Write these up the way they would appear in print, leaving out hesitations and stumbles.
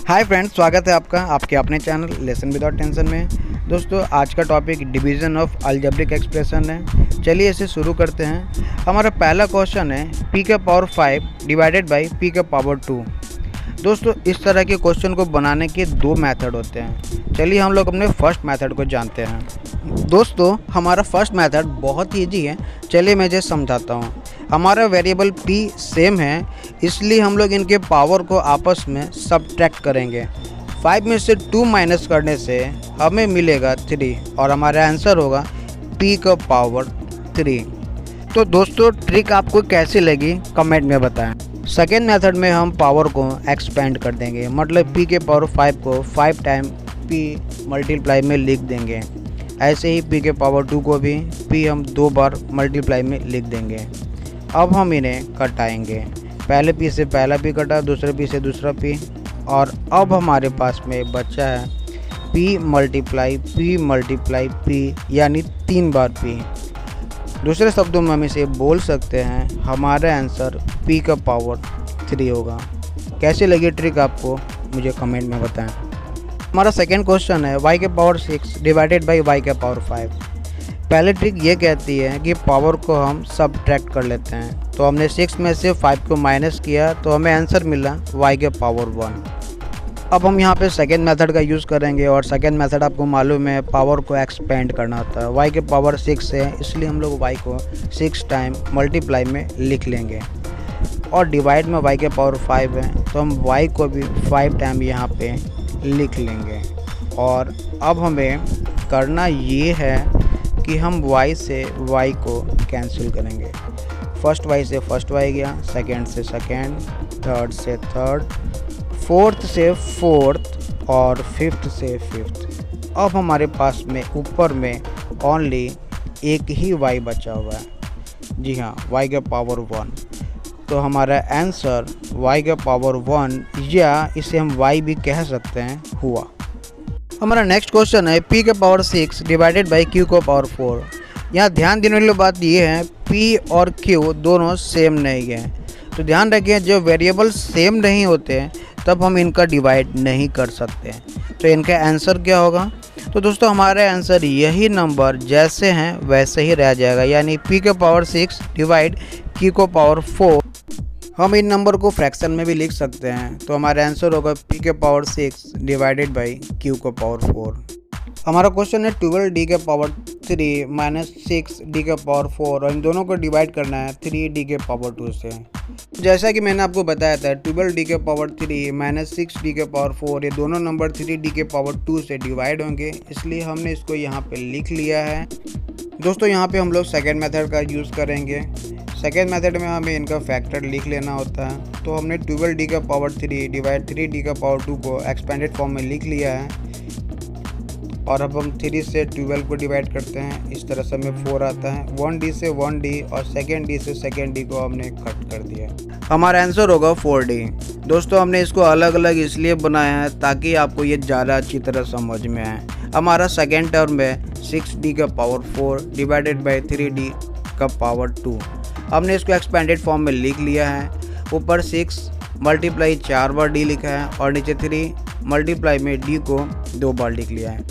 Hi friends, स्वागत है आपका आपके अपने चैनल लेसन विदाउट टेंशन में। दोस्तों, आज का topic division of algebraic expression है। चलिए इसे शुरू करते हैं। हमारा पहला क्वेश्चन है p का पावर 5 डिवाइडेड बाई p का पावर 2। दोस्तों, इस तरह के क्वेश्चन को बनाने के दो मेथड होते हैं। चलिए हम लोग अपने फर्स्ट मेथड को जानते हैं। दोस्तों, हमारा फर्स्ट मेथड बहुत ही ईजी है। चलिए मैं इसे समझाता हूँ। हमारा वेरिएबल p सेम है, इसलिए हम लोग इनके पावर को आपस में सब्ट्रैक्ट करेंगे। 5 में से 2 माइनस करने से हमें मिलेगा 3 और हमारा आंसर होगा p का पावर 3। तो दोस्तों, ट्रिक आपको कैसी लगी कमेंट में बताएं। सेकेंड मेथड में हम पावर को एक्सपेंड कर देंगे, मतलब p के पावर 5 को 5 टाइम p मल्टीप्लाई में लिख देंगे। ऐसे ही p के पावर 2 को भी p हम 2 बार मल्टीप्लाई में लिख देंगे। अब हम इन्हें कटाएंगे। पहले p से पहला p कटा, दूसरे p से दूसरा p, और अब हमारे पास में बचा है p मल्टीप्लाई p यानी 3 बार p। दूसरे शब्दों में हम इसे बोल सकते हैं हमारा आंसर p का पावर 3 होगा। कैसे लगी ट्रिक आपको मुझे कमेंट में बताएं। हमारा सेकेंड क्वेश्चन है y के पावर 6 डिवाइडेड बाई y के पावर 5। पहले ट्रिक ये कहती है कि पावर को हम सब्ट्रैक्ट कर लेते हैं। तो हमने 6 में से 5 को माइनस किया तो हमें आंसर मिला y के पावर 1। अब हम यहाँ पे सेकेंड मेथड का यूज़ करेंगे, और सेकेंड मेथड आपको मालूम है पावर को एक्सपेंड करना होता है। y के पावर 6 है, इसलिए हम लोग y को 6 टाइम मल्टीप्लाई में लिख लेंगे, और डिवाइड में y के पावर 5 है तो हम y को भी 5 टाइम यहाँ पे लिख लेंगे। और अब हमें करना ये है कि हम y से y को कैंसिल करेंगे। फर्स्ट y से फर्स्ट y गया, सेकेंड से सेकेंड, थर्ड से थर्ड, फोर्थ से फोर्थ और फिफ्थ से फिफ्थ। अब हमारे पास में ऊपर में ओनली एक ही y बचा हुआ है। जी हाँ, y का पावर 1। तो हमारा आंसर y का पावर 1, या इसे हम y भी कह सकते हैं, हुआ। हमारा नेक्स्ट क्वेश्चन है p का पावर 6 डिवाइडेड बाई q का पावर 4। यहाँ ध्यान देने वाली बात ये है p और q दोनों सेम नहीं है। तो ध्यान रखिए, जब वेरिएबल सेम नहीं होते हैं तब हम इनका डिवाइड नहीं कर सकते। तो इनका आंसर क्या होगा? तो दोस्तों, हमारा आंसर यही नंबर जैसे हैं वैसे ही रह जाएगा, यानी p का पावर 6 डिवाइड q का पावर 4। हम इन नंबर को फ्रैक्शन में भी लिख सकते हैं। तो हमारा आंसर होगा p के पावर 6 डिवाइडेड बाई q का पावर 4। हमारा क्वेश्चन है 12d के पावर 3 माइनस 6d के पावर 4, और इन दोनों को डिवाइड करना है 3d के पावर 2 से। जैसा कि मैंने आपको बताया था, 12d के पावर 3 माइनस 6d के पावर 4, ये दोनों नंबर 3d के पावर 2 से डिवाइड होंगे, इसलिए हमने इसको यहाँ पे लिख लिया है। दोस्तों, यहाँ पे हम लोग सेकेंड मेथड का यूज़ करेंगे। सेकेंड मेथड में हमें इनका फैक्टर लिख लेना होता है। तो हमने 12d का पावर 3 डिवाइड 3d का पावर 2 को एक्सपेंडेड फॉर्म में लिख लिया है, और अब हम 3 से 12 को डिवाइड करते हैं। इस तरह से हमें 4 आता है। 1d से 1d और सेकेंड d से सेकेंड d को हमने कट कर दिया। हमारा आंसर होगा 4d। दोस्तों, हमने इसको अलग अलग इसलिए बनाया है ताकि आपको ये ज़्यादा अच्छी तरह समझ में आए। हमारा सेकेंड टर्म है 6d का पावर 4 डिवाइडेड बाई 3d का पावर 2। हमने इसको एक्सपेंडेड फॉर्म में लिख लिया है। ऊपर 6 मल्टीप्लाई 4 बार d लिखा है, और नीचे 3 मल्टीप्लाई में d को 2 बार लिख लिया है।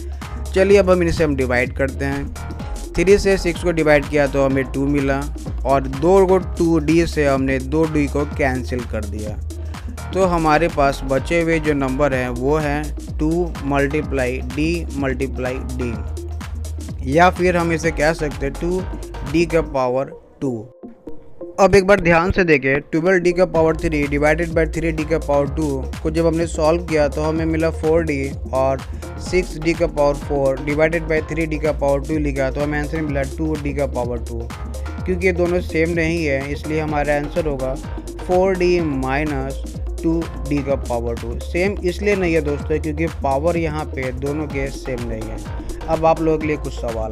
चलिए अब हम इनसे हम डिवाइड करते हैं। 3 से 6 को डिवाइड किया तो हमें 2 मिला, और 2 को 2d से हमने 2d को कैंसिल कर दिया। तो हमारे पास बचे हुए जो नंबर हैं वो हैं 2 मल्टीप्लाई d, या फिर हम इसे कह सकते हैं 2d का पावर 2। अब एक बार ध्यान से देखें, 12d का पावर 3 डिवाइडेड बाई 3d का पावर 2 को जब हमने सॉल्व किया तो हमें मिला 4d, और 6d का पावर 4 डिवाइडेड बाई 3d का पावर 2 लिखा तो हमें आंसर मिला 2d का पावर 2। क्योंकि ये दोनों सेम नहीं है, इसलिए हमारा आंसर होगा 4d माइनस 2d का पावर 2। सेम इसलिए नहीं है दोस्तों क्योंकि पावर यहाँ पे दोनों के सेम नहीं है। अब आप लोगों के लिए कुछ सवाल।